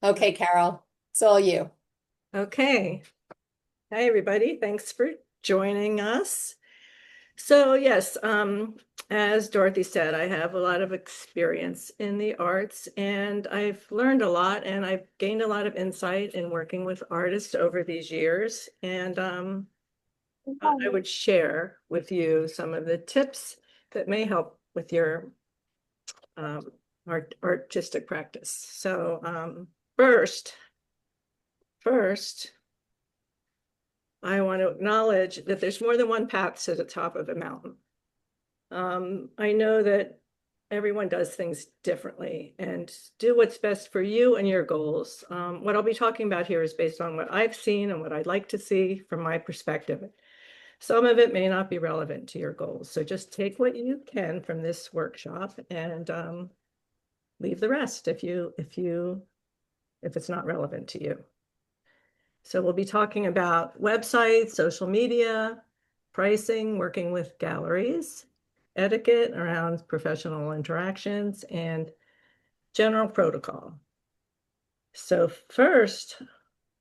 Okay, Carol, it's all you. Okay. Hi, everybody. Thanks for joining us. So, yes, as Dorothy said, I have a lot of experience in the arts and I've learned a lot and I've gained a lot of insight in working with artists over these years. And I would share with you some of the tips that may help with your artistic practice. So, first, I want to acknowledge that there's more than one path to the top of a mountain. I know that everyone does things differently and do what's best for you and your goals. What I'll be talking about here is based on what I've seen and what I'd like to see from my perspective. Some of it may not be relevant to your goals. So just take what you can from this workshop and leave the rest if it's not relevant to you. So we'll be talking about websites, social media, pricing, working with galleries, etiquette around professional interactions, and general protocol. So first,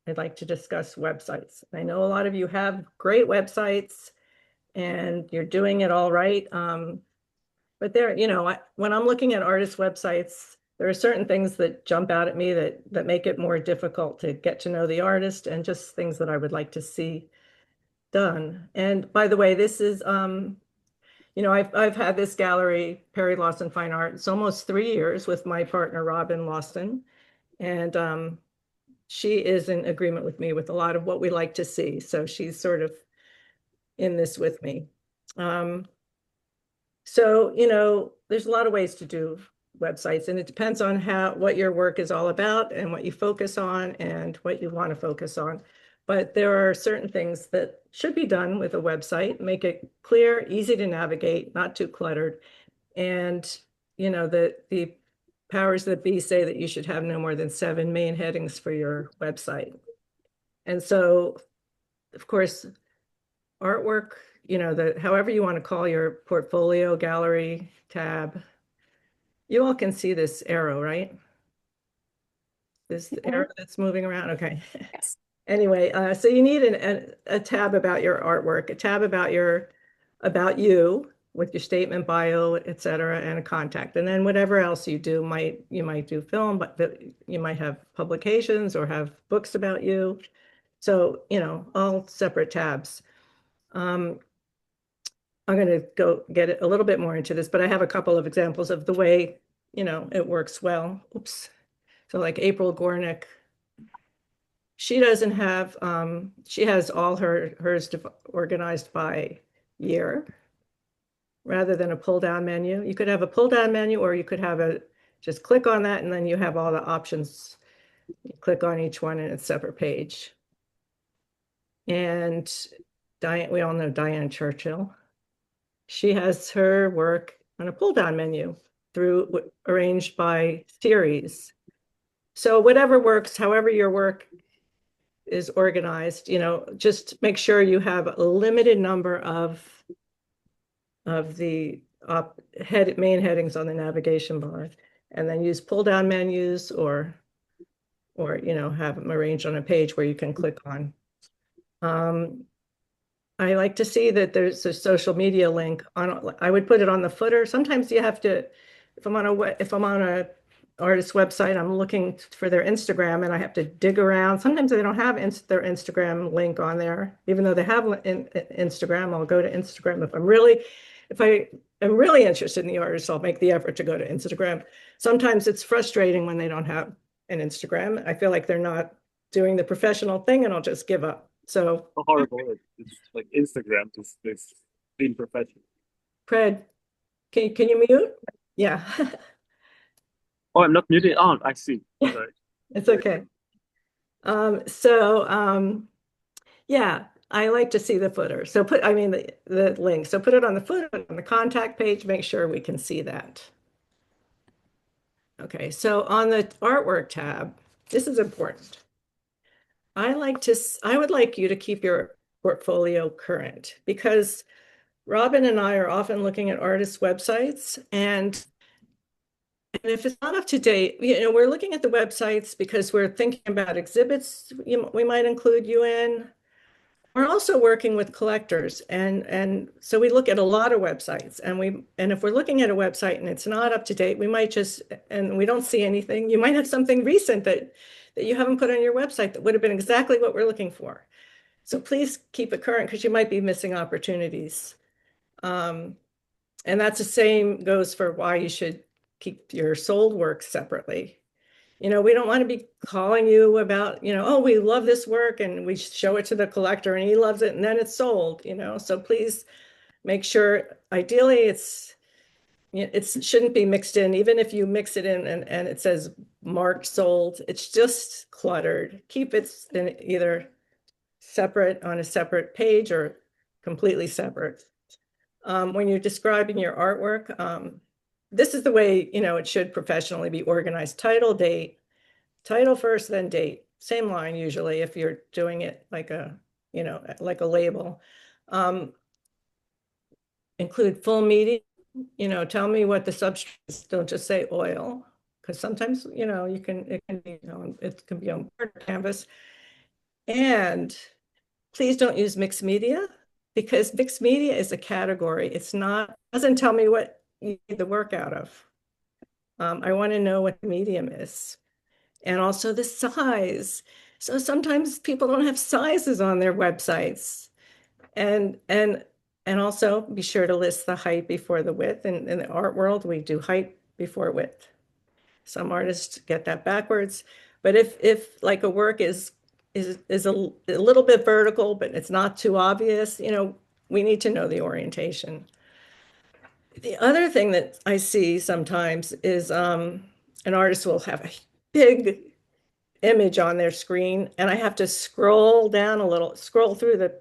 I'd like to discuss websites. I know a lot of you have great websites and you're doing it all right. But when I'm looking at artist websites, there are certain things that jump out at me that make it more difficult to get to know the artist and just things that I would like to see done. And by the way, this is I've had this gallery, Perry Lawson Fine Art. It's almost 3 years with my partner Robin Lawson, and she is in agreement with me with a lot of what we like to see. So she's sort of in this with me. Um, there's a lot of ways to do websites, and it depends on what your work is all about and what you focus on and what you want to focus on. But there are certain things that should be done with a website, make it clear, easy to navigate, not too cluttered. And the powers that be say that you should have no more than 7 main headings for your website. And so, of course, artwork, however you want to call your portfolio, gallery, tab, you all can see this arrow, right? This Mhm. arrow that's moving around. Okay. Yes. Anyway, so you need a tab about your artwork, a tab about you with your statement, bio, et cetera, and a contact. And then whatever else you do, you might do film, but you might have publications or have books about you. So, all separate tabs. Um, I'm going to go get a little bit more into this, but I have a couple of examples of the way, it works well. Oops. So like April Gornick, she doesn't have, she has all hers organized by year rather than a pull down menu. You could have a pull down menu or you could have just click on that and then you have all the options. You click on each one in a separate page. And we all know Diane Churchill. She has her work on a pull down menu arranged by series. So whatever works, however your work is organized, just make sure you have a limited number of the main headings on the navigation bar, and then use pull down menus or have them arranged on a page where you can click on. I like to see that there's a social media link on. I would put it on the footer. Sometimes you have to, if I'm on a artist website, I'm looking for their Instagram and I have to dig around. Sometimes they don't have their Instagram link on there, even though they have Instagram. I'll go to Instagram if I am really interested in the artist, I'll make the effort to go to Instagram. Sometimes it's frustrating when they don't have an Instagram. I feel like they're not doing the professional thing and I'll just give up. So Horrible. It's like Instagram is being professional. Fred, can you mute? Yeah, Oh, I'm not muted. Oh, I see. Sorry. it's okay. So yeah, I like to see the footer. So I mean the link. So put it on the footer, on the contact page, make sure we can see that. Okay, so on the artwork tab, this is important. I would like you to keep your portfolio current because Robin and I are often looking at artists' websites and And if it's not up to date, we're looking at the websites because we're thinking about exhibits we might include you in. We're also working with collectors, and so we look at a lot of websites, and if we're looking at a website and it's not up to date, we might just, and we don't see anything, you might have something recent that you haven't put on your website that would have been exactly what we're looking for. So please keep it current because you might be missing opportunities. And that's the same goes for why you should keep your sold work separately. We don't want to be calling you about, oh, we love this work and we show it to the collector and he loves it and then it's sold, So please make sure, ideally, it shouldn't be mixed in. Even if you mix it in and it says marked sold, it's just cluttered. Keep it in either separate on a separate page or completely separate. When you're describing your artwork, this is the way, it should professionally be organized. Title, date, title first, then date. Same line usually if you're doing it like a label. Include full media, tell me what the substrate is. Don't just say oil, because sometimes, it can be on canvas. And please don't use mixed media, because mixed media is a category. Doesn't tell me what you need the work out of. I want to know what the medium is. And also the size. So sometimes people don't have sizes on their websites. And also be sure to list the height before the width. In the art world, we do height before width. Some artists get that backwards. But if like a work is a little bit vertical, but it's not too obvious, we need to know the orientation. The other thing that I see sometimes is an artist will have a big image on their screen, and I have to scroll down a little, scroll through the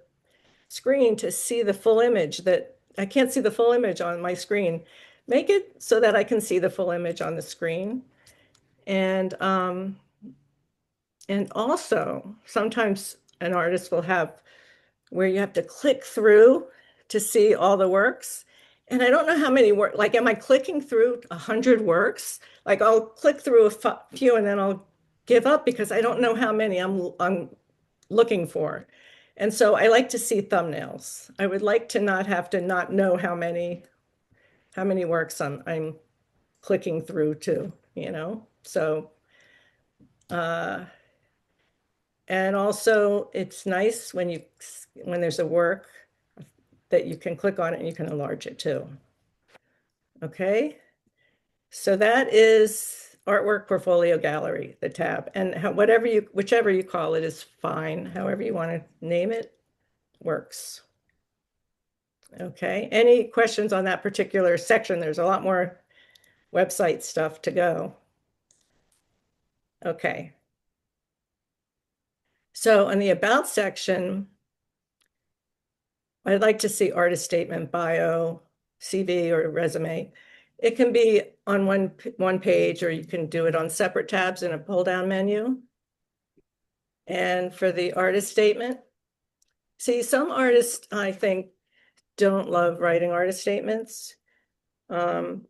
screen to see the full image. That I can't see the full image on my screen. Make it so that I can see the full image on the screen. And also sometimes an artist will have where you have to click through to see all the works. And I don't know how many work, like, am I clicking through 100 works? Like, I'll click through a few and then I'll give up because I don't know how many I'm looking for. And so I like to see thumbnails. I would like to not have to not know how many works I'm clicking through to, So and also it's nice when there's a work that you can click on it and you can enlarge it too. Okay, so that is artwork portfolio gallery, the tab, and whichever you call it is fine. However you want to name it works. Okay, any questions on that particular section? There's a lot more website stuff to go. Okay. So in the about section, I'd like to see artist statement, bio, CV, or resume. It can be on one page, or you can do it on separate tabs in a pull-down menu. And for the artist statement, see, some artists, I think, don't love writing artist statements. And,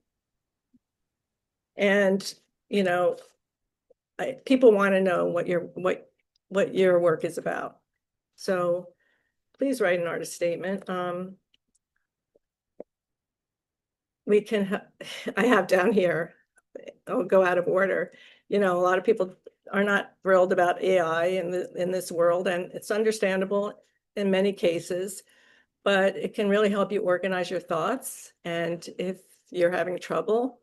people want to know what your work is about. So please write an artist statement. We can, I have down here, I'll go out of order. A lot of people are not thrilled about AI in this world, and it's understandable in many cases, but it can really help you organize your thoughts. And if you're having trouble,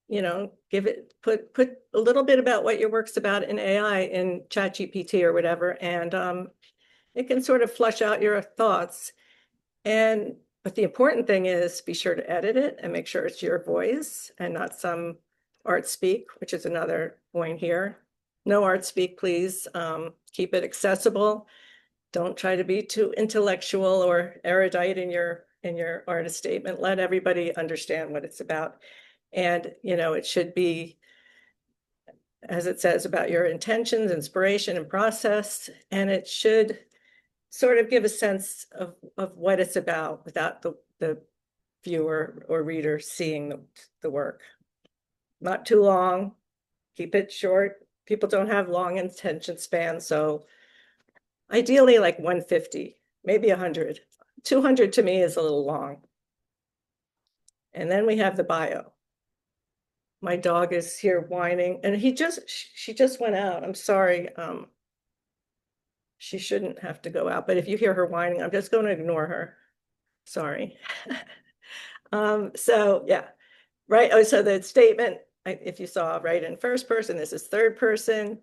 put a little bit about what your work's about in AI, in ChatGPT or whatever, and it can sort of flush out your thoughts. But the important thing is be sure to edit it and make sure it's your voice and not some art speak, which is another point here. No art speak, please. Keep it accessible. Don't try to be too intellectual or erudite in your artist statement. Let everybody understand what it's about. And, it should be, as it says, about your intentions, inspiration, and process. And it should sort of give a sense of what it's about without the viewer or reader seeing the work. not too long, keep it short. People don't have long attention spans, so ideally like 150, maybe 100. 200 to me is a little long. And then we have the bio. My dog is here whining, and she just went out. I'm sorry. She shouldn't have to go out, but if you hear her whining, I'm just going to ignore her. Sorry. So yeah, right. Oh, so the statement, if you saw, right, in first person, this is third person.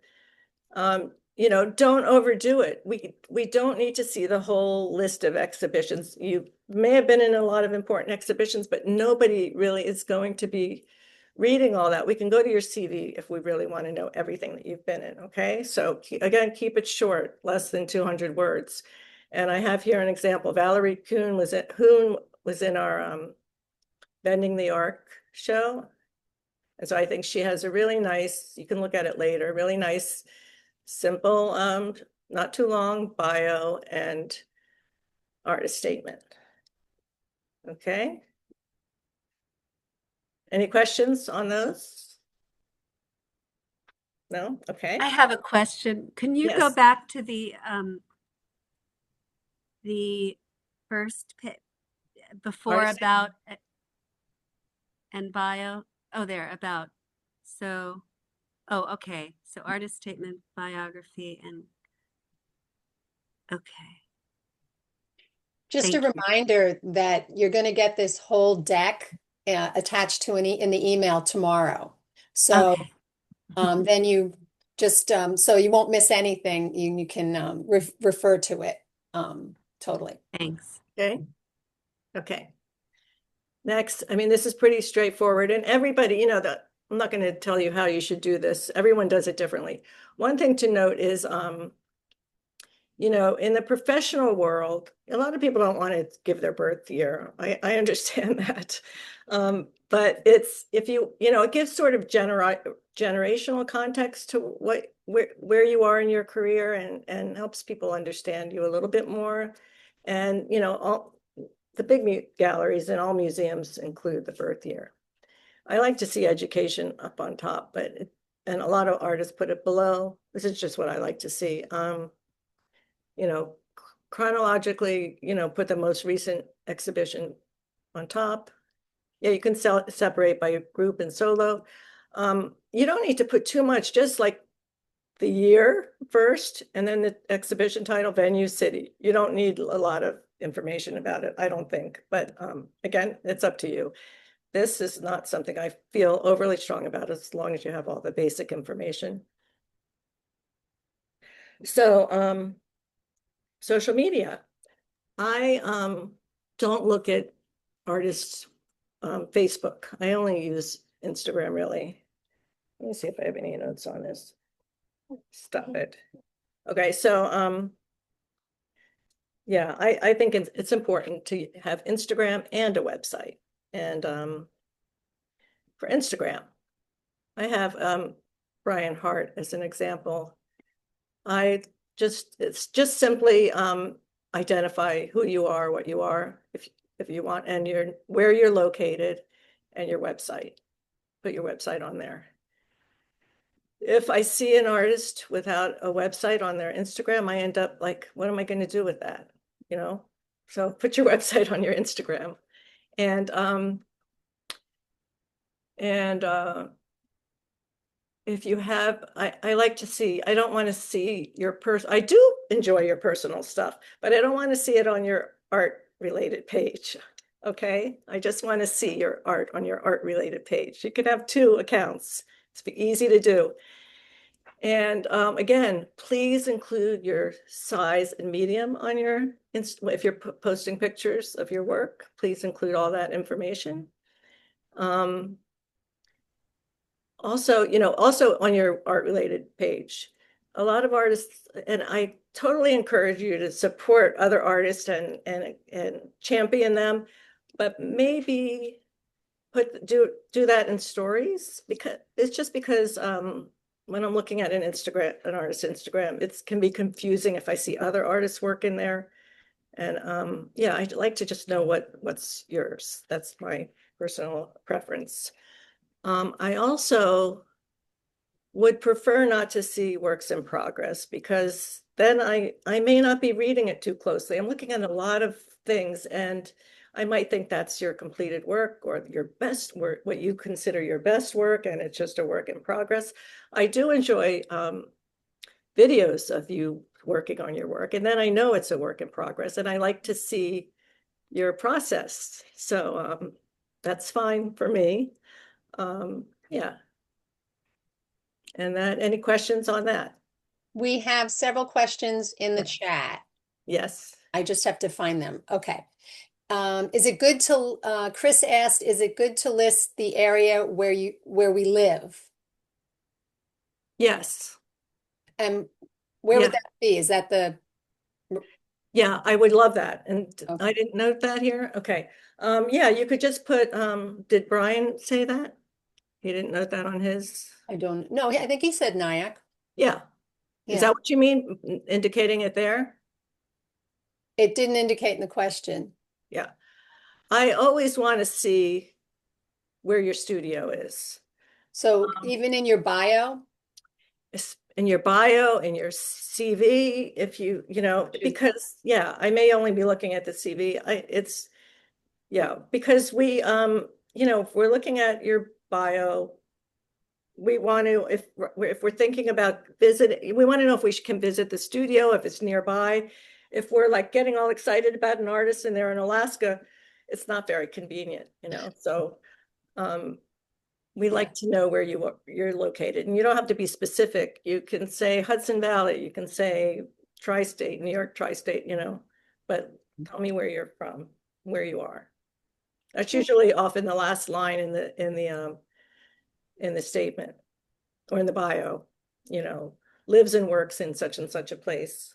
You know, don't overdo it. We don't need to see the whole list of exhibitions. You may have been in a lot of important exhibitions, but nobody really is going to be reading all that. We can go to your CV if we really want to know everything that you've been in, okay? So again, keep it short, less than 200 words. And I have here an example. Valerie Kuhn was in our Bending the Arc show. And so I think she has a really nice, you can look at it later, really nice, simple, not too long bio and artist statement. Okay. Any questions on those? No? Okay. I have a question. Can you go Yes. back to the first before Artist- about and bio? Oh, there, about. So, oh, okay. So artist statement, biography, and okay. Just a Thank you. reminder that you're going to get this whole deck attached to in the email tomorrow. So Okay. then you just so you won't miss anything. You can refer to it totally. Thanks. Okay. Okay. Next, I mean, this is pretty straightforward, and everybody, you know, that I'm not going to tell you how you should do this. Everyone does it differently. One thing to note is, you know, in the professional world, a lot of people don't want to give their birth year. I understand that. But it's, if you know, it gives sort of generational context to where you are in your career, and helps people understand you a little bit more. And, you know, the big galleries in all museums include the birth year. I like to see education up on top, and a lot of artists put it below. This is just what I like to see. You know, chronologically, you know, put the most recent exhibition on top. Yeah, you can separate by group and solo. You don't need to put too much, just like the year first, and then the exhibition title, venue, city. You don't need a lot of information about it, I don't think. But again, it's up to you. This is not something I feel overly strong about, as long as you have all the basic information. So social media. I don't look at artists' Facebook. I only use Instagram, really. Let me see if I have any notes on this. Stop it. Okay, so yeah, I think it's important to have Instagram and a website. And for Instagram, I have Brian Hart as an example. It's just simply identify who you are, what you are, if you want, and where you're located, and your website. Put your website on there. If I see an artist without a website on their Instagram, I end up like, what am I going to do with that? You know? So put your website on your Instagram. And if you have, I like to see, I don't want to see your I do enjoy your personal stuff, but I don't want to see it on your art related page. Okay. I just want to see your art on your art related page. You could have 2 accounts. It's easy to do. And again, please include your size and medium on your, if you're posting pictures of your work, please include all that information. Also, you know, also on your art related page, a lot of artists, and I totally encourage you to support other artists and champion them, but maybe do that in stories, because it's just because when I'm looking at an artist's Instagram, it can be confusing if I see other artists' work in there. And yeah, I'd like to just know what's yours. That's my personal preference. I also would prefer not to see works in progress because then I may not be reading it too closely. I'm looking at a lot of things and I might think that's your completed work or your best work, what you consider your best work, and it's just a work in progress. I do enjoy videos of you working on your work, and then I know it's a work in progress, and I like to see your process. So that's fine for me. Yeah. And that, any questions on that? We have several questions in the chat. Yes. I just have to find them. Okay. Is it good to, Chris asked, is it good to list the area where we live? Yes. And where Yeah. would that be? Is that the, Yeah, I would love that. And Okay. I didn't note that here. Okay. Yeah, you could just put, did Brian say that? He didn't note that on his, I don't know. I think he said Nyack. yeah. Is Yeah. that what you mean? Indicating it there? It didn't indicate in the question. Yeah. I always want to see where your studio is. So even in your bio, In your bio, in your CV, if you know, because yeah, I may only be looking at the CV. Yeah, because we, if we're looking at your bio, we want to, if we're thinking about visiting, we want to know if we can visit the studio, if it's nearby. If we're like getting all excited about an artist and they're in Alaska, it's not very convenient, so we like to know where you're located, and you don't have to be specific. You can say Hudson Valley, you can say tri-state, New York tri-state, but tell me where you're from, where you are. That's usually often the last line in the statement or in the bio, lives and works in such and such a place.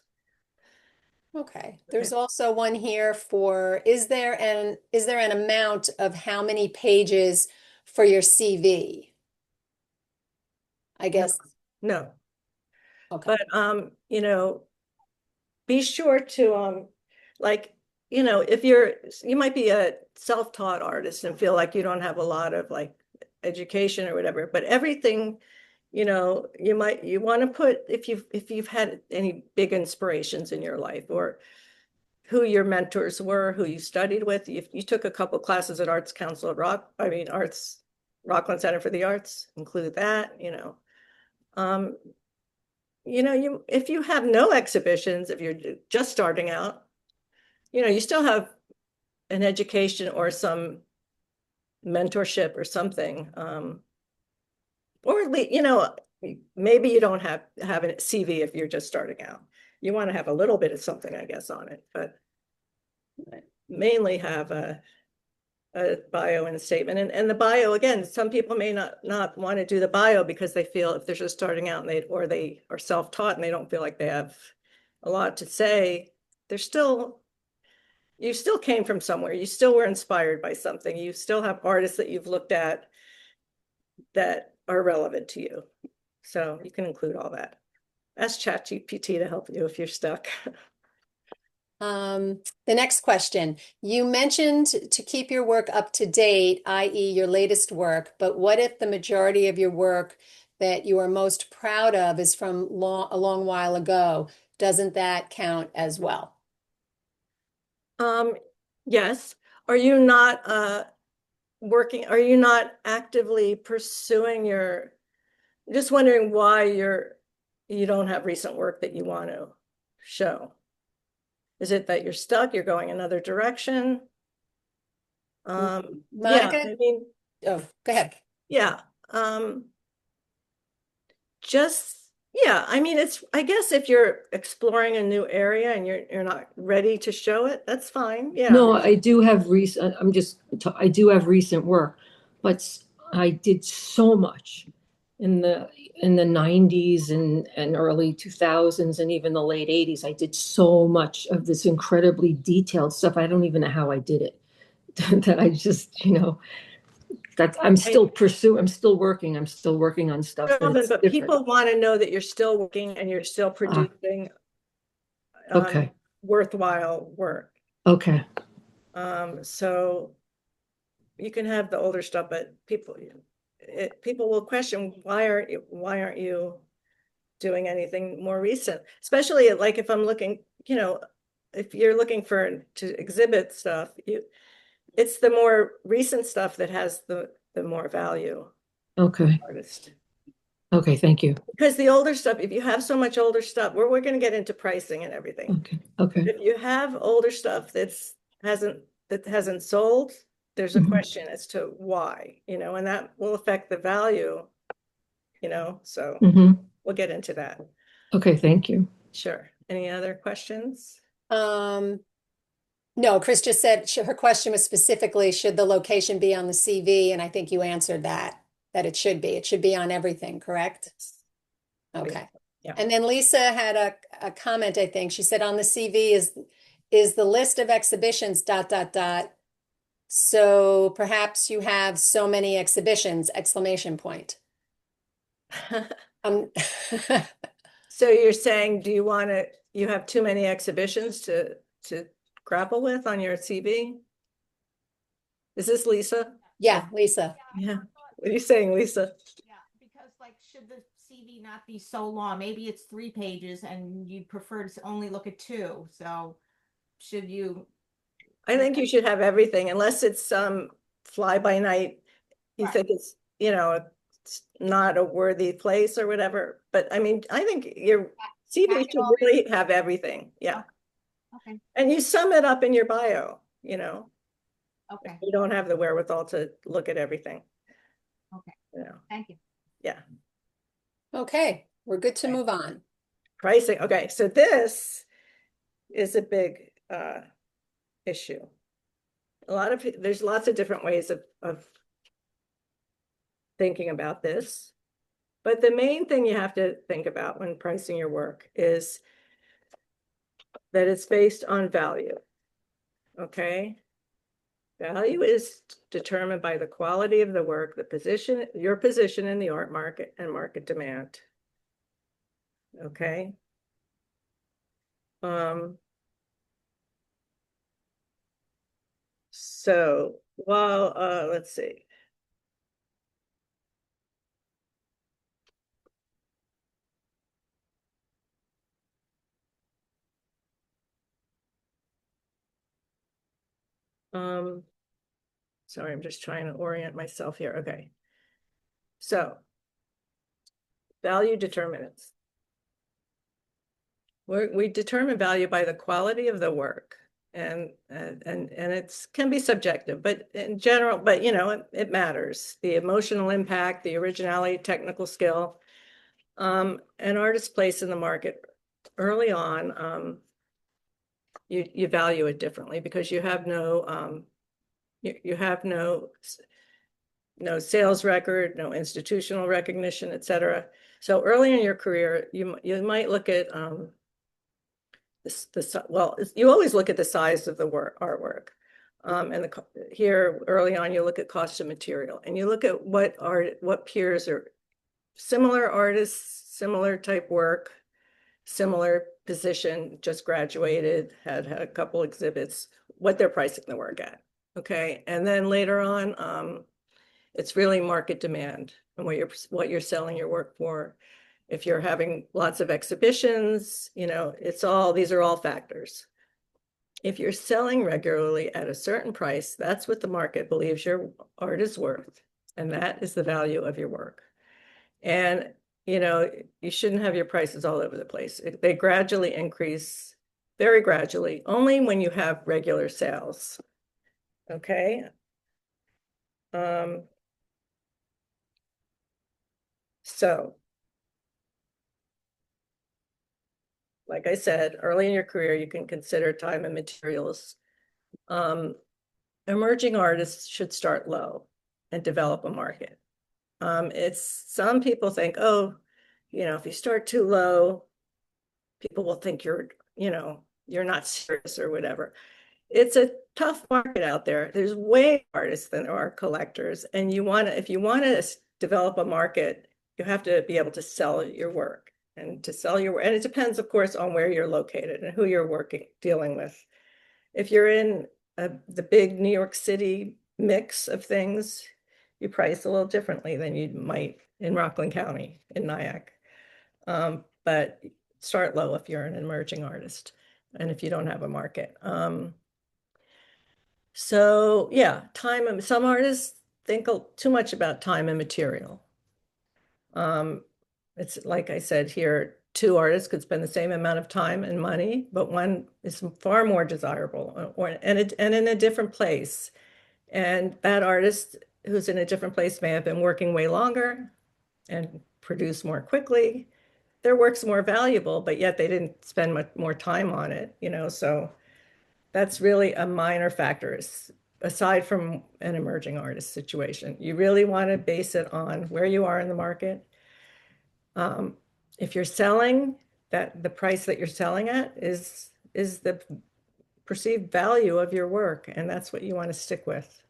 okay. There's also one here for, is there an amount of how many pages for your CV? I guess, No, okay. but be sure to like, if you might be a self-taught artist and feel like you don't have a lot of like education or whatever, but everything, you want to put, if you've had any big inspirations in your life, or who your mentors were, who you studied with. If you took a couple classes at Arts Council at Rockland Center for the Arts, include that, um, if you have no exhibitions, if you're just starting out, you still have an education or some mentorship or something. Or at least, maybe you don't have a CV if you're just starting out. You want to have a little bit of something, I guess, on it, but mainly have a bio and a statement. And the bio, again, some people may not want to do the bio because they feel if they're just starting out and they are self-taught and they don't feel like they have a lot to say, you still came from somewhere. You still were inspired by something. You still have artists that you've looked at that are relevant to you. So you can include all that. Ask ChatGPT to help you if you're stuck. The next question, you mentioned to keep your work up to date, i.e. your latest work, but what if the majority of your work that you are most proud of is from a long while ago? Doesn't that count as well? Yes. Are you not are you not actively pursuing just wondering why you don't have recent work that you want to show? Is it that you're stuck, you're going another direction? Yeah, Monica? I mean, Oh, go ahead. yeah. I mean, I guess if you're exploring a new area and you're not ready to show it, that's fine. Yeah. No, I do have I do have recent work, but I did so much in the 90s and early 2000s and even the late 80s. I did so much of this incredibly detailed stuff. I don't even know how I did it. That I just, that I'm still working. I'm still working on stuff. But people want to know that you're still working and you're still producing okay. Worthwhile work. Okay. So you can have the older stuff, but people, people will question, why aren't you doing anything more recent? Especially like if I'm looking, if you're looking to exhibit stuff, it's the more recent stuff that has the more value, Okay, artist. okay, thank you. Because the older stuff, if you have so much older stuff, we're going to get into pricing and everything. Okay, okay. If you have older stuff that hasn't sold, there's a Mhm. question as to why, and that will affect the value, so Mhm. we'll get into that. Okay, thank you. Sure. Any other questions? No, Chris just said her question was specifically, should the location be on the CV? And I think you answered that it should be. It should be on everything, correct? Okay. Yeah. And then Lisa had a comment, I think. She said on the CV is the list of exhibitions ... So perhaps you have so many exhibitions, exclamation point. Um, So you're saying, you have too many exhibitions to grapple with on your CV? Is this Lisa? yeah, Lisa. Yeah. What are you saying, Lisa? Yeah, because like, should the CV not be so long? Maybe it's 3 pages and you prefer to only look at 2. So should you? I think you should have everything unless it's some fly by night. You Right. think it's, it's not a worthy place or whatever. But I mean, I think your CV Pack it should all in. really have everything. Yeah. Okay, And you sum it up in your bio, okay, you don't have the wherewithal to look at everything. okay. You know, Thank you. yeah. Okay, we're good to Okay. move on. Pricing. Okay, so this is a big issue. There's lots of different ways of thinking about this. But the main thing you have to think about when pricing your work is that it's based on value. Okay? Value is determined by the quality of the work, your position in the art market, and market demand. Okay? So while let's see. Sorry, I'm just trying to orient myself here. Okay. So value determinants. We determine value by the quality of the work, and it can be subjective, but in general, it matters. The emotional impact, the originality, technical skill, an artist's place in the market early on. You value it differently because you have no sales record, no institutional recognition, etc. So early in your career, you might look at you always look at the size of the artwork. And here early on, you look at cost of material, and you look at what peers are similar artists, similar type work, similar position, just graduated, had a couple exhibits, what they're pricing the work at. Okay, and then later on, it's really market demand and what you're selling your work for. If you're having lots of exhibitions, these are all factors. If you're selling regularly at a certain price, that's what the market believes your art is worth. And that is the value of your work. And, you shouldn't have your prices all over the place. They gradually increase, very gradually, only when you have regular sales. Okay. So, like I said, early in your career, you can consider time and materials. Emerging artists should start low and develop a market. Some people think, oh, if you start too low, people will think you're not serious or whatever. It's a tough market out there. There's way more artists than there are collectors. And if you want to develop a market, you have to be able to sell your work. And it depends, of course, on where you're located and who you're dealing with. If you're in the big New York City mix of things, you price a little differently than you might in Rockland County, in Nyack. But start low if you're an emerging artist and if you don't have a market. So yeah, time, some artists think too much about time and material. It's like I said here, two artists could spend the same amount of time and money, but one is far more desirable and in a different place. And that artist who's in a different place may have been working way longer and produce more quickly. Their work's more valuable, but yet they didn't spend much more time on it, so that's really a minor factor aside from an emerging artist situation. You really want to base it on where you are in the market. If you're selling, that the price that you're selling at is the perceived value of your work, and that's what you want to stick with.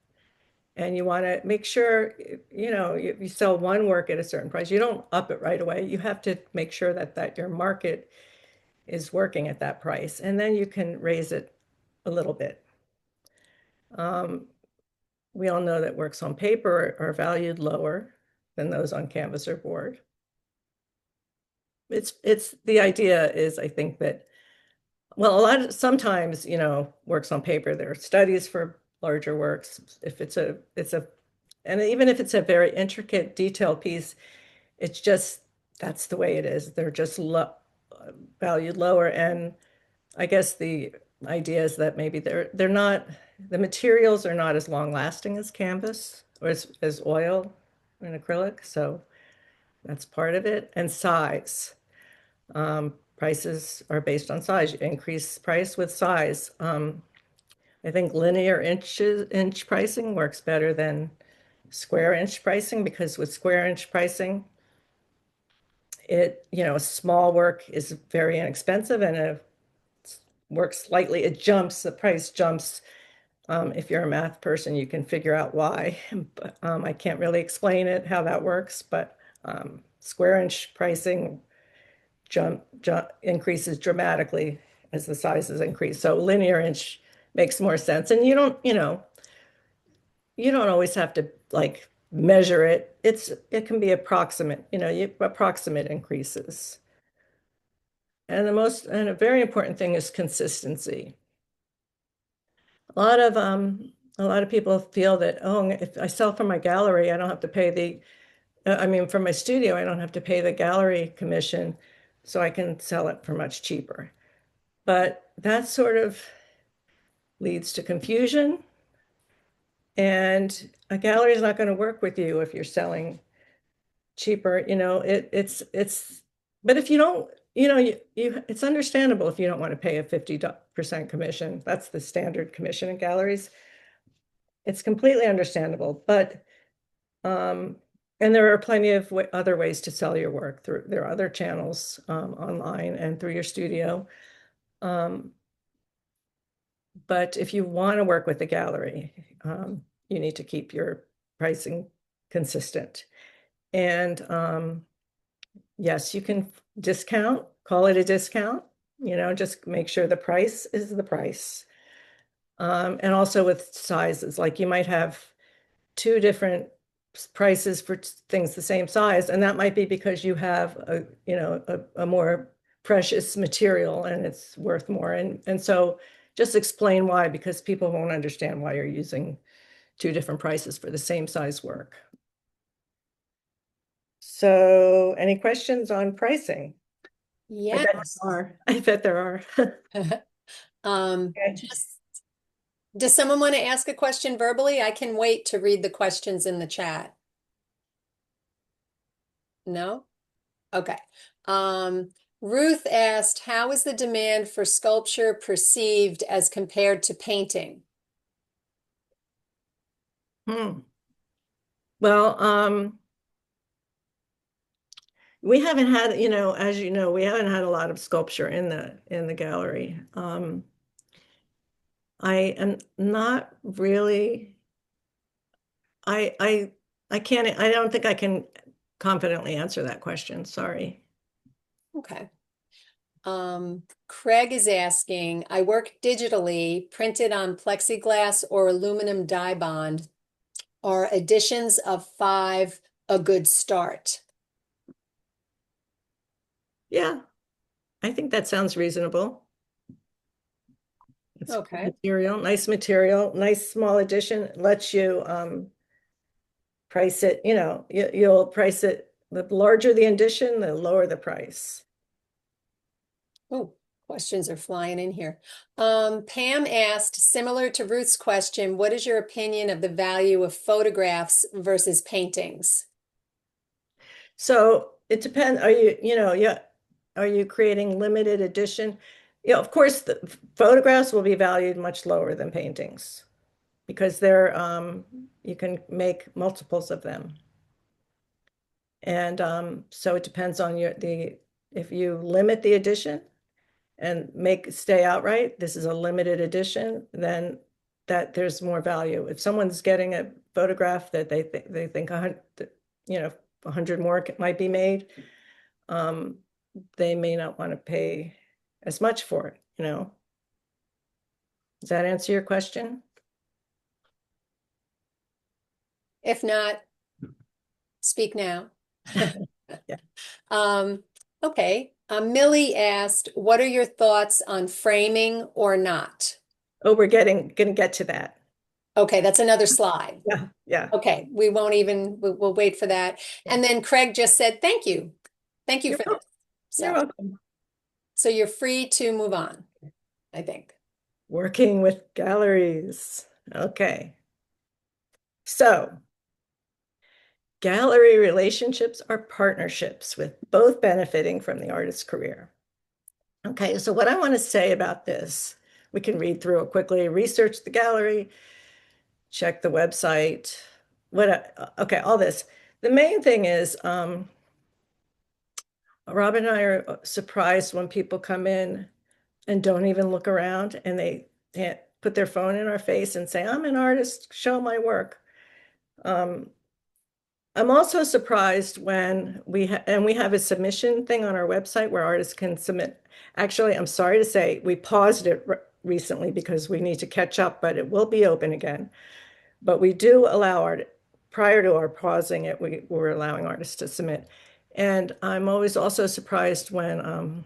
And you want to make sure, you sell one work at a certain price. You don't up it right away. You have to make sure that your market is working at that price, and then you can raise it a little bit. We all know that works on paper are valued lower than those on canvas or board. It's the idea is, I think that, well, sometimes, works on paper, there are studies for larger works. If and even if it's a very intricate, detailed piece, it's just, that's the way it is. They're just valued lower. And I guess the idea is that maybe they're not, the materials are not as long lasting as canvas or as oil and acrylic. So that's part of it. And size. Prices are based on size. You increase price with size. I think linear inch pricing works better than square inch pricing, because with square inch pricing, small work is very inexpensive, and a work slightly, the price jumps. If you're a math person, you can figure out why, but I can't really explain it, how that works, but square inch pricing increases dramatically as the sizes increase. So linear inch makes more sense. And you don't always have to like measure it. It can be approximate, approximate increases. And a very important thing is consistency. A lot of people feel that, oh, if I sell from my gallery, I don't have to pay from my studio, I don't have to pay the gallery commission, so I can sell it for much cheaper. But that sort of leads to confusion. And a gallery is not going to work with you if you're selling cheaper. But if you don't, it's understandable if you don't want to pay a 50% commission. That's the standard commission in galleries. It's completely understandable. But, and there are plenty of other ways to sell your work. There are other channels online and through your studio. But if you want to work with a gallery, you need to keep your pricing consistent. And yes, you can discount, call it a discount, just make sure the price is the price. And also with sizes, like you might have two different prices for things the same size, and that might be because you have a more precious material and it's worth more. And so just explain why, because people won't understand why you're using two different prices for the same size work. So any questions on pricing? Yes. I bet there are. Okay. Does someone want to ask a question verbally? I can wait to read the questions in the chat. No? Okay. Ruth asked, how is the demand for sculpture perceived as compared to painting? Well, we haven't had, as you know, we haven't had a lot of sculpture in the gallery. I am not really, I don't think I can confidently answer that question. Sorry. Okay. Craig is asking, I work digitally, printed on plexiglass or aluminum die bond. Are editions of 5 a good start? Yeah, I think that sounds reasonable. It's Okay. material, nice small edition, lets you price it, you'll price it, the larger the edition, the lower the price. Oh, questions are flying in here. Pam asked, similar to Ruth's question, what is your opinion of the value of photographs versus paintings? So it depends, are you creating limited edition? Of course, the photographs will be valued much lower than paintings because you can make multiples of them. And so it depends on if you limit the edition and stay outright, this is a limited edition, then that there's more value. If someone's getting a photograph that they think 100 more might be made, they may not want to pay as much for it, Does that answer your question? If not, speak now. Yeah. Okay. Millie asked, what are your thoughts on framing or not? Oh, we're gonna get to that. Okay, that's another slide. Yeah, yeah. Okay, we'll wait for that. And then Craig just said, thank you. Thank you You're for this. You're So, welcome. so you're free to move on, I think. Working with galleries. Okay. So gallery relationships are partnerships with both benefiting from the artist's career. Okay, so what I want to say about this, we can read through it quickly, research the gallery, check the website, okay, all this. The main thing is, Rob and I are surprised when people come in and don't even look around and they can't put their phone in our face and say, I'm an artist, show my work. I'm also surprised when we have a submission thing on our website where artists can submit. Actually, I'm sorry to say we paused it recently because we need to catch up, but it will be open again. But we do allow prior to our pausing it, we were allowing artists to submit. And I'm always also surprised when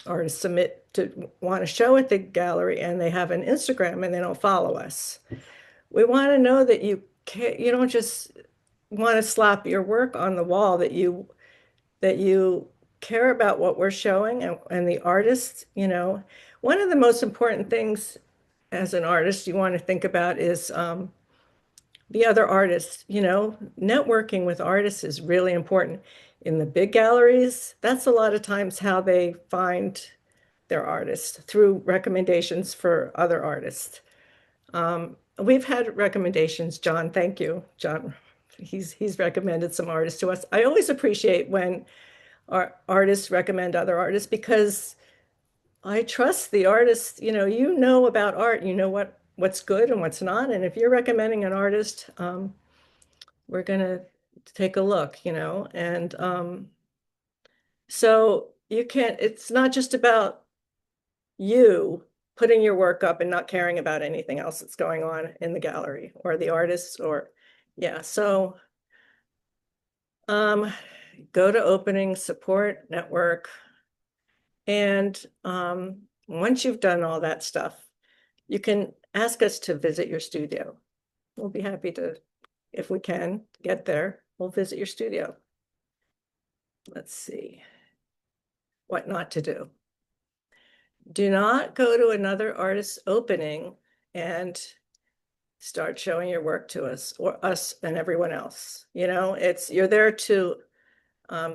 artists submit to want to show at the gallery and they have an Instagram and they don't follow us. We want to know that you don't just want to slap your work on the wall, that you care about what we're showing and the artist. One of the most important things as an artist you want to think about is the other artists. Networking with artists is really important. In the big galleries, that's a lot of times how they find their artists, through recommendations for other artists. We've had recommendations, John. Thank you, John. He's recommended some artists to us. I always appreciate when our artists recommend other artists because I trust the artists. About art, what's good and what's not. And if you're recommending an artist, we're gonna take a look, and so it's not just about you putting your work up and not caring about anything else that's going on in the gallery or the artists so go to opening, support, network, and once you've done all that stuff, you can ask us to visit your studio. We'll be happy to, if we can get there, we'll visit your studio. Let's see what not to do. Do not go to another artist's opening and start showing your work to us and everyone else. You're there to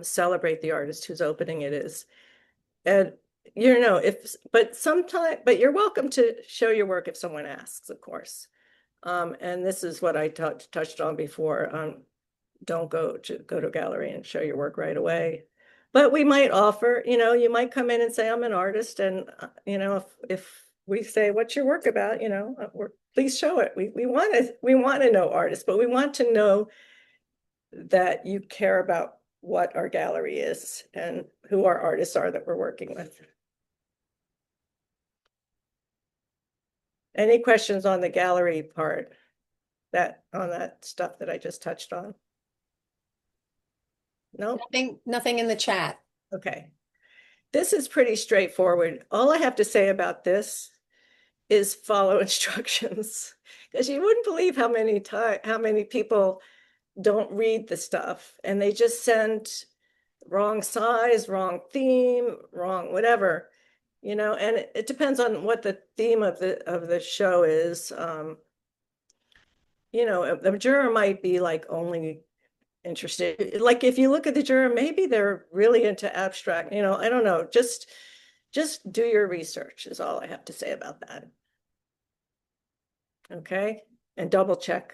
celebrate the artist whose opening it is. And but you're welcome to show your work if someone asks, of course. And this is what I touched on before. Don't go to a gallery and show your work right away. But we might offer, you might come in and say, I'm an artist. And, if we say, what's your work about? Please show it. We want to know artists, but we want to know that you care about what our gallery is and who our artists are that we're working with. Any questions on the gallery part that stuff that I just touched on? No? Nothing in the chat. Okay. This is pretty straightforward. All I have to say about this is follow instructions, because you wouldn't believe how many people don't read the stuff and they just send wrong size, wrong theme, wrong whatever, and it depends on what the theme of the show is. The juror might be like only interested, like if you look at the juror, maybe they're really into abstract, I don't know, just do your research is all I have to say about that. Okay, and double check.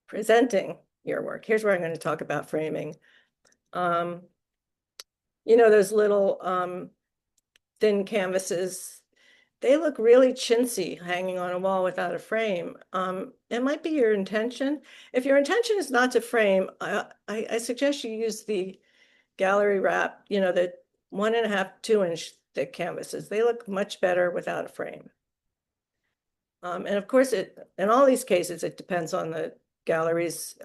Presenting your work. Here's where I'm going to talk about framing. Those little thin canvases, they look really chintzy hanging on a wall without a frame. It might be your intention. If your intention is not to frame, I suggest you use the gallery wrap, the 1.5, 2-inch thick canvases. They look much better without a frame. And of course, in all these cases, it depends on the gallery's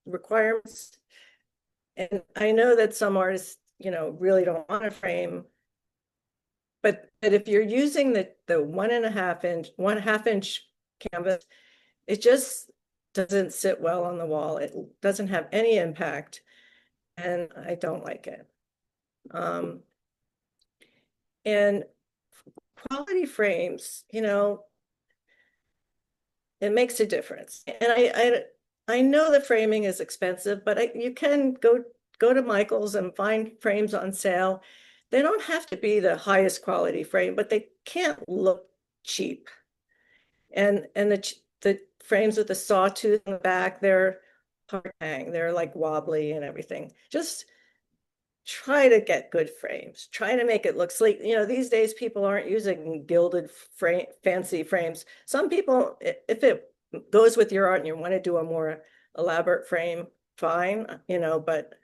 requirements. And I know that some artists, really don't want a frame. But if you're using the 1.5 inch canvas, it just doesn't sit well on the wall. It doesn't have any impact, and I don't like it. And quality frames, it makes a difference. And I know that framing is expensive, but you can go to Michael's and find frames on sale. They don't have to be the highest quality frame, but they can't look cheap. And the frames with the sawtooth in the back, they're hard to hang. They're like wobbly and everything. Just try to get good frames. Try to make it look sleek. These days people aren't using gilded fancy frames. Some people, if it goes with your art and you want to do a more elaborate frame, fine, but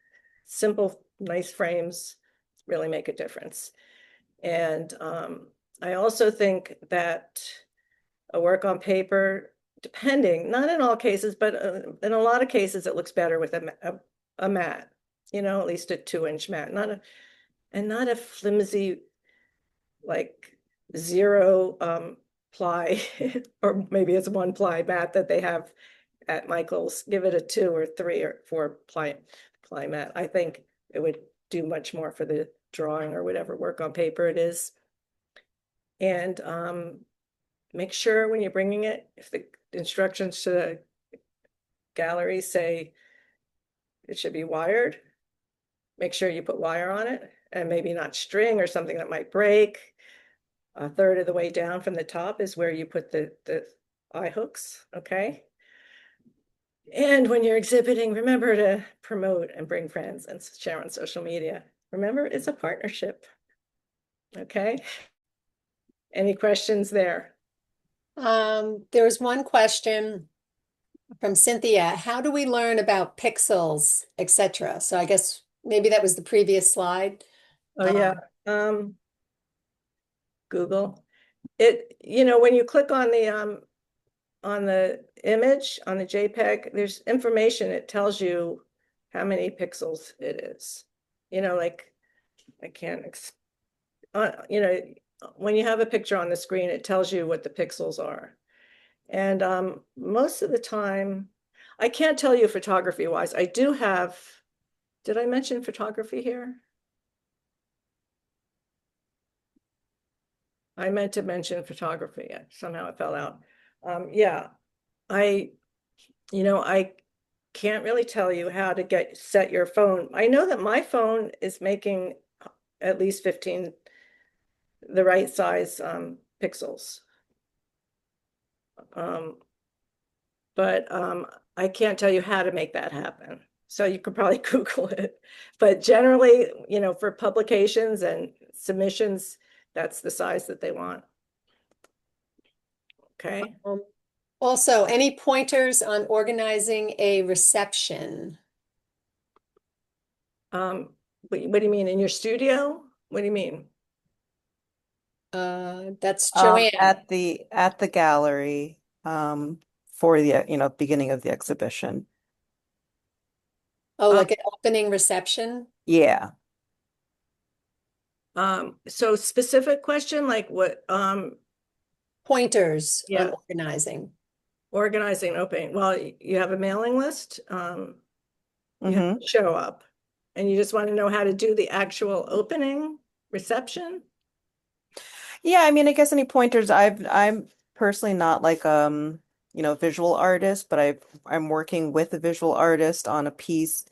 simple, nice frames really make a difference. And I also think that a work on paper, depending, not in all cases, but in a lot of cases, it looks better with a mat, at least a 2-inch mat, not a flimsy, like 0 ply, or maybe it's 1 ply mat that they have at Michael's. Give it a 2 or 3 or 4 ply mat. I think it would do much more for the drawing or whatever work on paper it is. And make sure when you're bringing it, if the instructions to the gallery say it should be wired, make sure you put wire on it, and maybe not string or something that might break. 1/3 of the way down from the top is where you put the eye hooks, okay? And when you're exhibiting, remember to promote and bring friends and share on social media. Remember, it's a partnership, okay? Any questions there? There was one question from Cynthia. How do we learn about pixels, etc.? So I guess maybe that was the previous slide. Oh yeah, Google. It, when you click on the image, on the JPEG, there's information. It tells you how many pixels it is. Like I can't, when you have a picture on the screen, it tells you what the pixels are. And most of the time, I can't tell you photography wise. I do have, did I mention photography here? I meant to mention photography. Somehow it fell out. Yeah, I can't really tell you how to set your phone. I know that my phone is making at least 15 the right size pixels. But I can't tell you how to make that happen. So you could probably Google it. But generally, for publications and submissions, that's the size that they want. Okay. Also, any pointers on organizing a reception? What do you mean, in your studio? What do you mean? That's Joanne. At the gallery, for the, beginning of the exhibition. Oh, like an opening reception? Yeah. So specific question, like what, Pointers on Yeah. organizing. organizing opening? Well, you have a mailing list, you have Mm-hmm. to show up, and you just want to know how to do the actual opening reception? Yeah, I mean, I guess any pointers, I'm personally not like visual artist, but I'm working with a visual artist on a piece.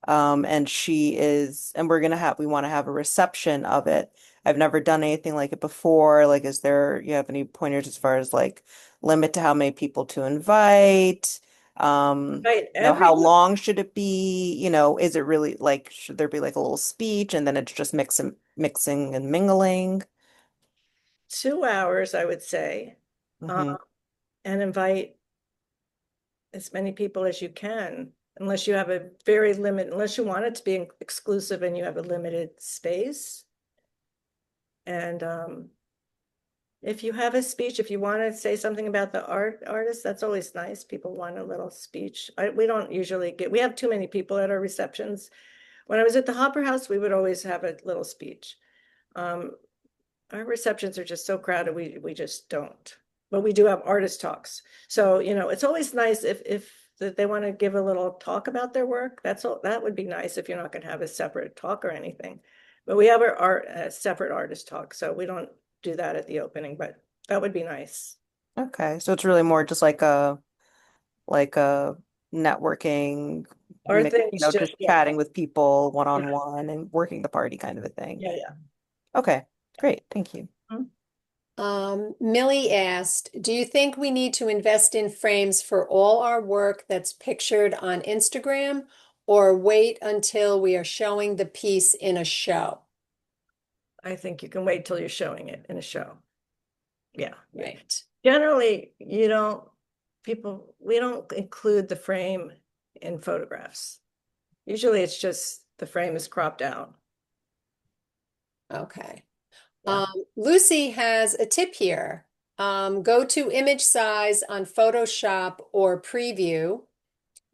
And we want to have a reception of it. I've never done anything like it before. Like, you have any pointers as far as like limit to how many people to invite? Right, How long should it be? Is it really like, should there be like a little speech and then it's just mixing and mingling? 2 hours, I would say, Hmm. and invite as many people as you can, unless you have a very limit, unless you want it to be exclusive and you have a limited space. And if you have a speech, if you want to say something about the artist, that's always nice. People want a little speech. We don't usually we have too many people at our receptions. When I was at the Hopper House, we would always have a little speech. Our receptions are just so crowded, we just don't. But we do have artist talks. So, it's always nice if that they want to give a little talk about their work. That's all, that would be nice if you're not going to have a separate talk or anything. But we have a separate artist talk, so we don't do that at the opening, but that would be nice. Okay, so it's really more just like a networking, Our thing is just, just yeah, chatting with people one-on-one and working the party kind of a thing. yeah. Okay, great. Thank you. Millie asked, do you think we need to invest in frames for all our work that's pictured on Instagram or wait until we are showing the piece in a show? I think you can wait till you're showing it in a show. Yeah. Right. Generally, we don't include the frame in photographs. Usually it's just the frame is cropped out. Okay. Yeah. Lucy has a tip here. Go to image size on Photoshop or preview.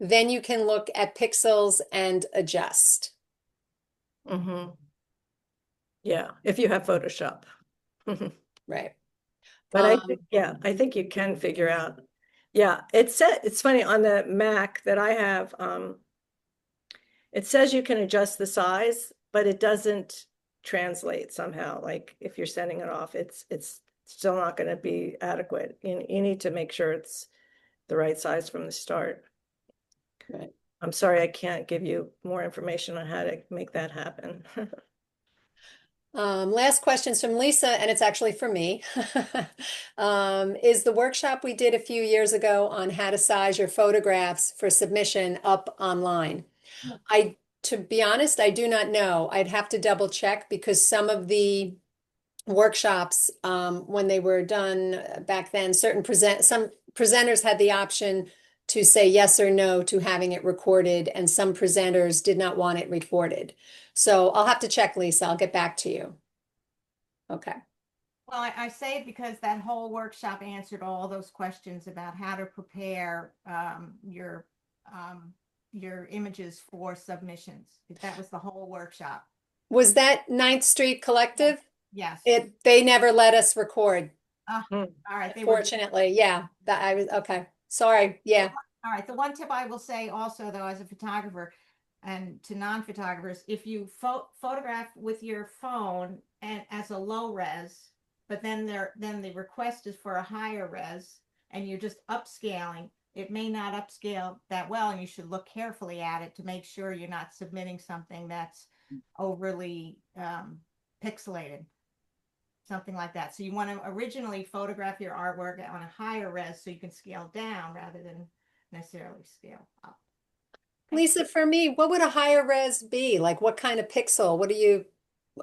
Then you can look at pixels and adjust. Mm-hmm. Yeah, if you have Photoshop. Right. But I think you can figure out. Yeah, it's funny on the Mac that I have, it says you can adjust the size, but it doesn't translate somehow. Like if you're sending it off, it's still not going to be adequate. You need to make sure it's the right size from the start. Right. I'm sorry, I can't give you more information on how to make that happen. Last question's from Lisa, and it's actually for me. Is the workshop we did a few years ago on how to size your photographs for submission up online? To be honest, I do not know. I'd have to double check because some of the workshops, when they were done back then, some presenters had the option to say yes or no to having it recorded, and some presenters did not want it recorded. So I'll have to check, Lisa. I'll get back to you. Okay. Well, I say it because that whole workshop answered all those questions about how to prepare your images for submissions. That was the whole workshop. Was that Ninth Street Collective? Yes. They never let us record. All right. Fortunately, yeah. That I was okay. Sorry. Yeah. All right. The one tip I will say also, though, as a photographer and to non-photographers, if you photograph with your phone and as a low res, but then the request is for a higher res and you're just upscaling, it may not upscale that well, and you should look carefully at it to make sure you're not submitting something that's overly pixelated. Something like that. So you want to originally photograph your artwork on a higher res so you can scale down rather than necessarily scale up. Lisa, for me, what would a higher res be? Like what kind of pixel? What do you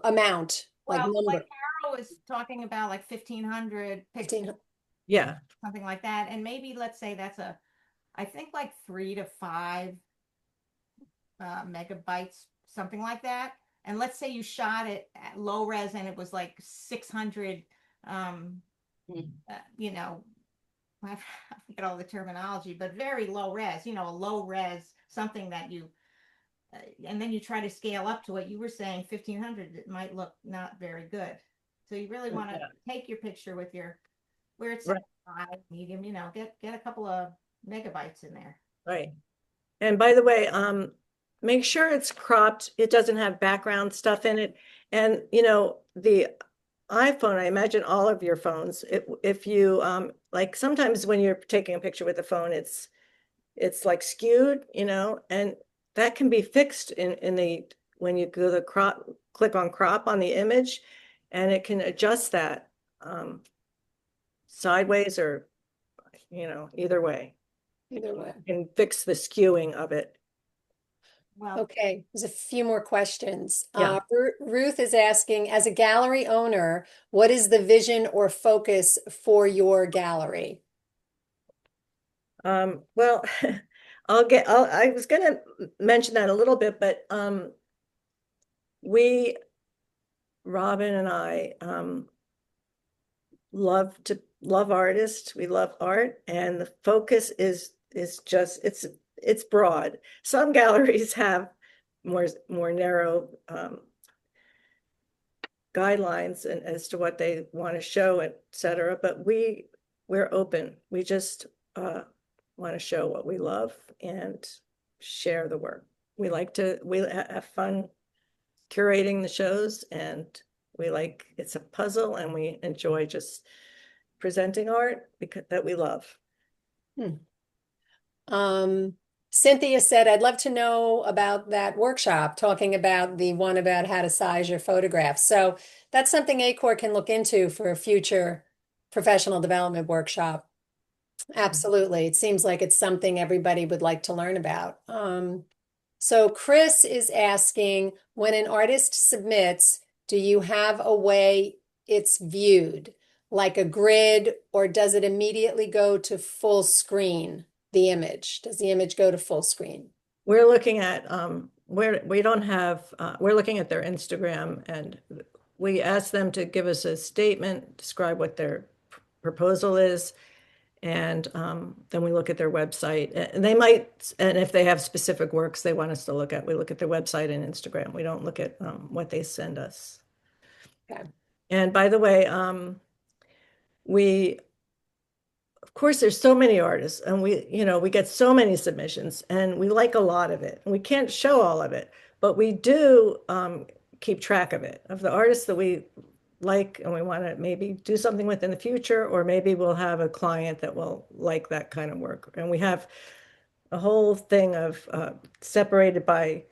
amount? Like Well, number? like Carole was talking about like 1500 pixels, 15. Yeah. something like that. And maybe let's say that's I think like 3 to 5 megabytes, something like that. And let's say you shot it at low res and it was like 600 um, Mm. you know, I forget all the terminology, but very low res, a low res, something that and then you try to scale up to what you were saying, 1500, it might look not very good. So you really want to take your picture with where it's Right. high, medium, get a couple of megabytes in there. Right. And by the way, make sure it's cropped. It doesn't have background stuff in it. And the iPhone, I imagine all of your phones, if you like sometimes when you're taking a picture with the phone, it's like skewed, and that can be fixed in the when you go the click on crop on the image, and it can adjust that sideways or either way. Either way. And fix the skewing of it. Well, Okay, there's a few more questions. Yeah. Ruth is asking, as a gallery owner, what is the vision or focus for your gallery? Well, I was gonna mention that a little bit, but Robin and I love artists. We love art, and the focus is just it's broad. Some galleries have more narrow guidelines and as to what they want to show, etc. But we're open. We just want to show what we love and share the work. We have fun curating the shows, and it's a puzzle, and we enjoy just presenting art that we love. Cynthia said, I'd love to know about that workshop, talking about the one about how to size your photographs. So that's something ACOR can look into for a future professional development workshop. Absolutely. It seems like it's something everybody would like to learn about. So Chris is asking, when an artist submits, do you have a way it's viewed, like a grid, or does it immediately go to full screen, the image? Does the image go to full screen? We're looking at we're looking at their Instagram, and we ask them to give us a statement, describe what their proposal is, and then we look at their website. And and if they have specific works they want us to look at, we look at their website and Instagram. We don't look at what they send us. Okay. And by the way, of course, there's so many artists, and we get so many submissions, and we like a lot of it, and we can't show all of it, but we do keep track of it, of the artists that we like and we want to maybe do something with in the future, or maybe we'll have a client that will like that kind of work. And we have a whole thing of separated by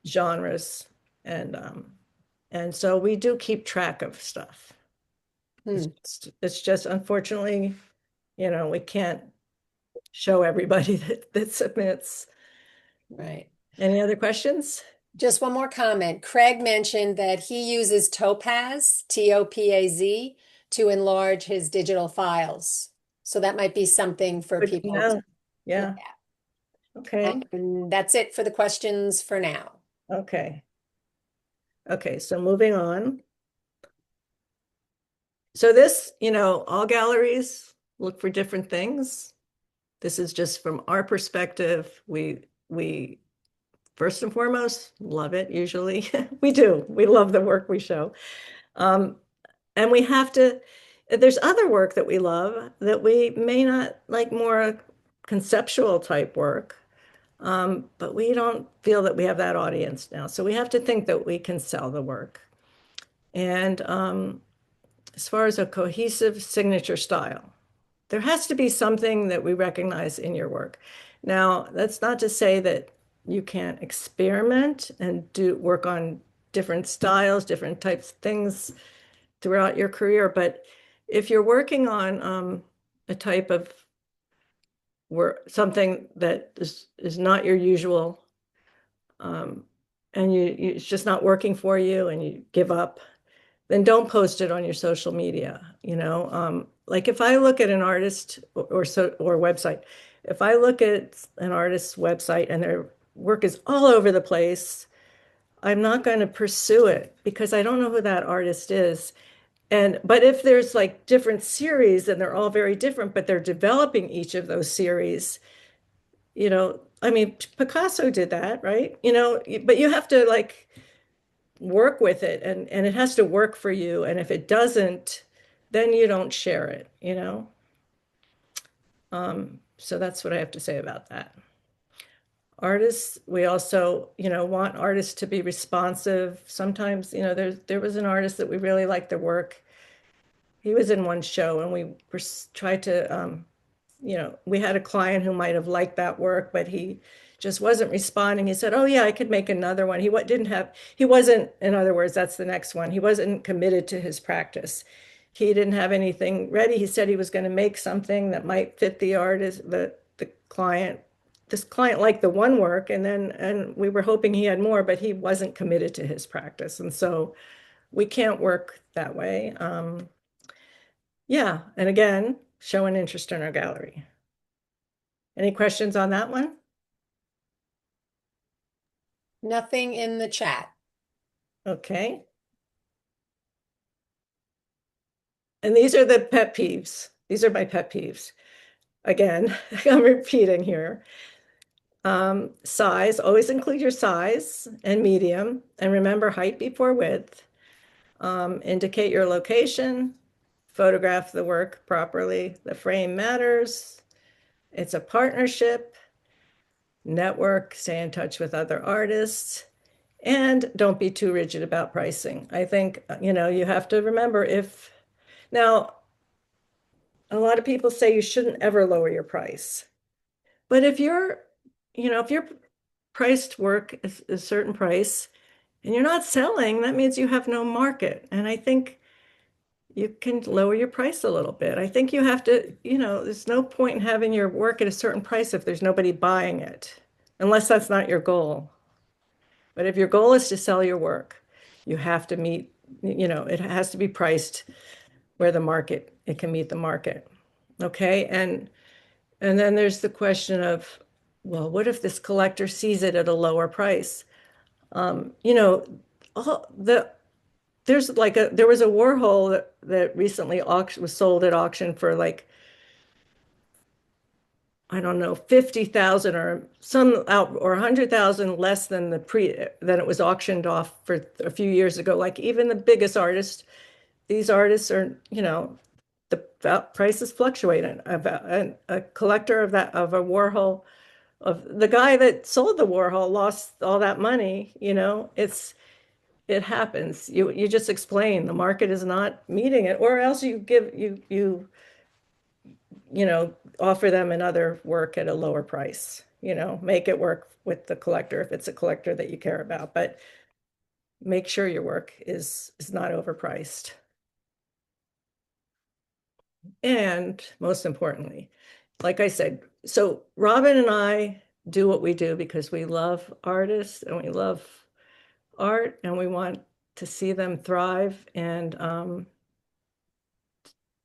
genres, and so we do keep track of stuff. It's just unfortunately, we can't show everybody that submits. Right. Any other questions? Just one more comment. Craig mentioned that he uses Topaz, Topaz, to enlarge his digital files. So that might be something for Good to people. know. Yeah. look at. Okay. And that's it for the questions for now. Okay. Okay, so moving on. So this, all galleries look for different things. This is just from our perspective. We first and foremost love it, usually. We do. We love the work we show. And there's other work that we love that we may not like, more conceptual type work. But we don't feel that we have that audience now. So we have to think that we can sell the work. And as far as a cohesive signature style, there has to be something that we recognize in your work. Now, that's not to say that you can't experiment and work on different styles, different types of things throughout your career. But if you're working on a type of something that is not your usual, and it's just not working for you and you give up, then don't post it on your social media. Like if I look at an artist or website, if I look at an artist's website and their work is all over the place, I'm not going to pursue it because I don't know who that artist is. but if there's like different series and they're all very different, but they're developing each of those series, I mean, Picasso did that, right? But you have to like work with it and it has to work for you. And if it doesn't, then you don't share it. So that's what I have to say about that. Artists, we also, want artists to be responsive. Sometimes, there was an artist that we really liked their work. He was in one show and we were tried to, we had a client who might have liked that work, but he just wasn't responding. He said, "Oh yeah, I could make another one." He wasn't, in other words, that's the next one. He wasn't committed to his practice. He didn't have anything ready. He said he was going to make something that might fit the artist, the client. This client liked the one work and we were hoping he had more, but he wasn't committed to his practice. And so we can't work that way. Yeah, and again, show an interest in our gallery. Any questions on that one? Nothing in the chat. Okay. And these are the pet peeves. These are my pet peeves. Again, I'm repeating here. Size, always include your size and medium, and remember height before width. Indicate your location, photograph the work properly. The frame matters. It's a partnership. Network, stay in touch with other artists, and don't be too rigid about pricing. I think, you have to remember now, a lot of people say you shouldn't ever lower your price. But if you're priced work is a certain price and you're not selling, that means you have no market. And I think you can lower your price a little bit. I think you have to, there's no point in having your work at a certain price if there's nobody buying it, unless that's not your goal. But if your goal is to sell your work, you have to meet, it has to be priced where it can meet the market. Okay. And then there's the question of, well, what if this collector sees it at a lower price? There was a Warhol that recently was sold at auction for like, I don't know, 50,000 or some out or 100,000 less than than it was auctioned off for a few years ago. Like even the biggest artists, these artists are, the prices fluctuate. And a collector of a Warhol, of the guy that sold the Warhol lost all that money, it happens. You just explain the market is not meeting it, or else offer them another work at a lower price, make it work with the collector if it's a collector that you care about, but make sure your work is not overpriced. And most importantly, like I said, so Robin and I do what we do because we love artists and we love art and we want to see them thrive. And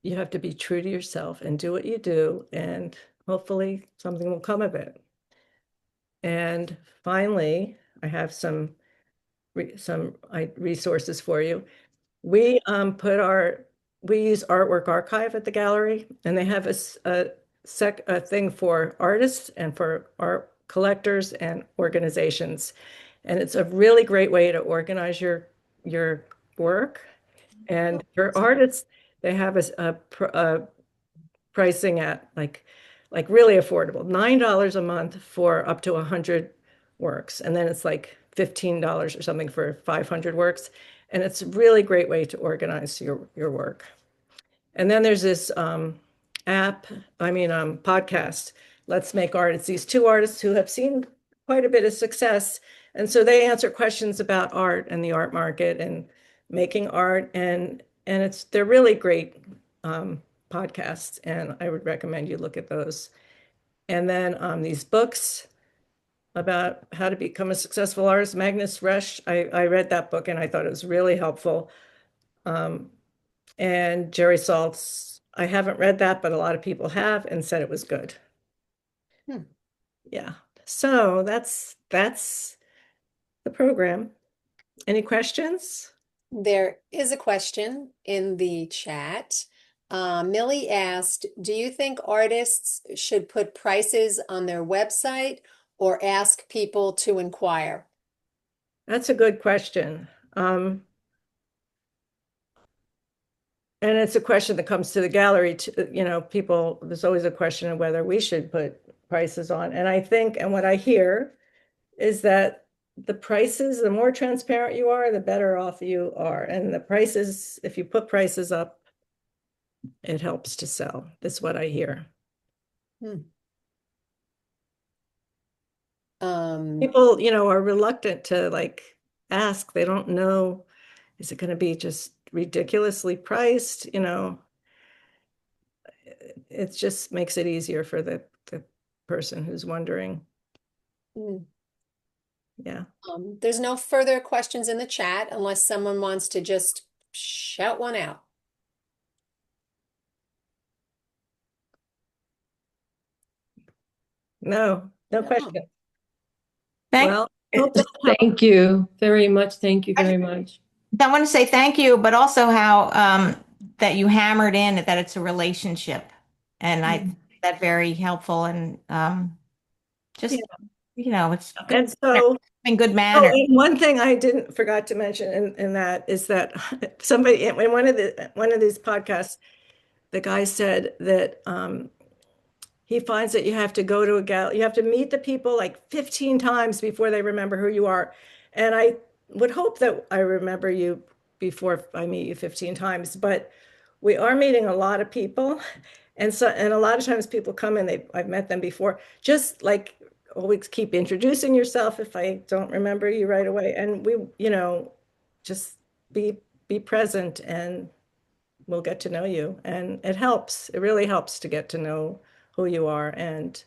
you have to be true to yourself and do what you do, and hopefully something will come of it. And finally, I have some resources for you. We use Artwork Archive at the gallery, and they have a thing for artists and for art collectors and organizations. And it's a really great way to organize your work. And for artists, they have a pricing at like really affordable, $9 a month for up to 100 works. And then it's like $15 or something for 500 works. And it's a really great way to organize your work. And then there's this podcast, Let's Make Art. It's these two artists who have seen quite a bit of success. And so they answer questions about art and the art market and making art. And they're really great podcasts. And I would recommend you look at those. And then these books about how to become a successful artist, Magnus Resch. I read that book and I thought it was really helpful. And Jerry Saltz, I haven't read that, but a lot of people have and said it was good. Yeah. So that's the program. Any questions? There is a question in the chat. Millie asked, do you think artists should put prices on their website or ask people to inquire? That's a good question. And it's a question that comes to the gallery, people, there's always a question of whether we should put prices on. And I think, and what I hear is that the prices, the more transparent you are, the better off you are. And the prices, if you put prices up, it helps to sell. That's what I hear. People, are reluctant to ask. They don't know, is it going to be just ridiculously priced? It just makes it easier for the person who's wondering. Yeah. There's no further questions in the chat unless someone wants to just shout one out. No No. question. Thank, Thank you very much. Thank you very much. I want to say thank you, but also how that you hammered in that it's a relationship, and I find that very helpful, and just it's good, And so in good Oh, manner. and one thing I didn't forgot to mention in that is that somebody in one of these podcasts, the guy said that he finds that you have to go to a gallery, you have to meet the people like 15 times before they remember who you are. And I would hope that I remember you before I meet you 15 times, but we are meeting a lot of people. And a lot of times people come and I've met them before, just like always keep introducing yourself if I don't remember you right away. And we, just be present and we'll get to know you. And it helps. It really helps to get to know who you are. And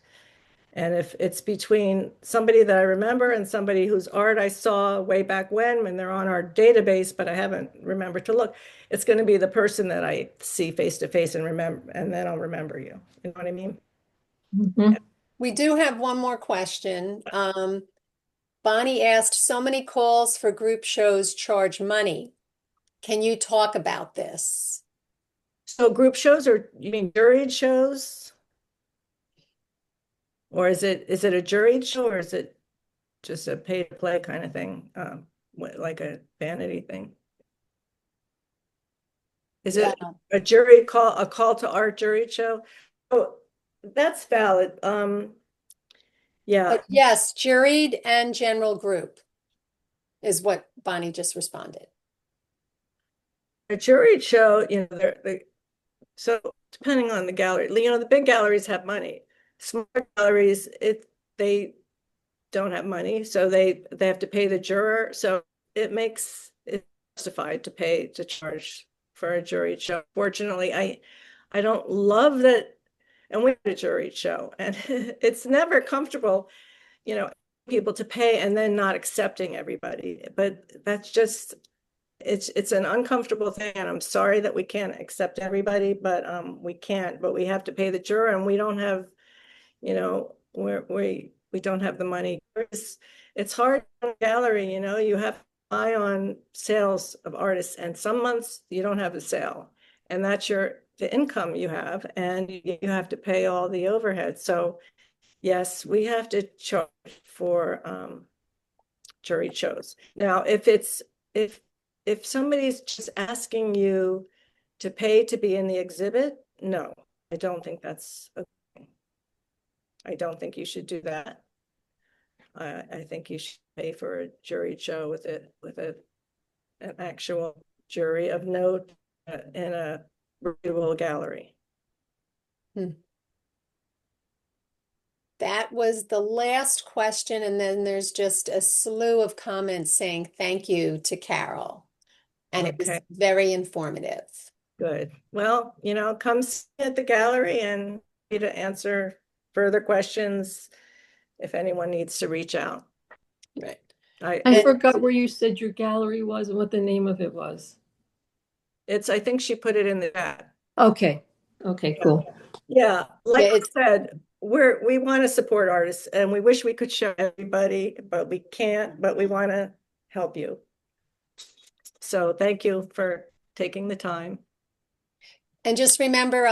if it's between somebody that I remember and somebody whose art I saw way back when they're on our database, but I haven't remembered to look, it's going to be the person that I see face to face and remember, and then I'll remember you. You know what I mean? We do have one more question. Bonnie asked, so many calls for group shows charge money. Can you talk about this? So group shows, or you mean juried shows? Or is it a juried show, or is it just a pay to play kind of thing, like a vanity thing? Is it a call to art juried show? Oh, that's valid. Yeah. But yes, juried and general group is what Bonnie just responded. A juried show, so depending on the gallery, the big galleries have money. Small galleries, they don't have money, so they have to pay the juror. So it makes it justified to charge for a juried show. Fortunately, I don't love that, and we have a juried show, and it's never comfortable, people to pay and then not accepting everybody. But that's just it's an uncomfortable thing, and I'm sorry that we can't accept everybody, but we can't. But we have to pay the juror, and we don't have, we don't have the money. It's hard in a gallery, you have to rely on sales of artists, and some months you don't have a sale, and that's the income you have, and you have to pay all the overhead. So yes, we have to charge for jury shows. Now, if somebody's just asking you to pay to be in the exhibit, no, I don't think that's okay. I don't think you should do that. I think you should pay for a juried show with an actual jury of note in a reputable gallery. That was the last question, and then there's just a slew of comments saying thank you to Carole. And it was very informative. Good. Well, come see at the gallery and to answer further questions if anyone needs to reach out. Right. I forgot where you said your gallery was and what the name of it was. I think she put it in the chat. Okay. Okay, cool. Yeah. Like I said, we want to support artists, and we wish we could show everybody, but we can't, but we want to help you. So thank you for taking the time. And just remember,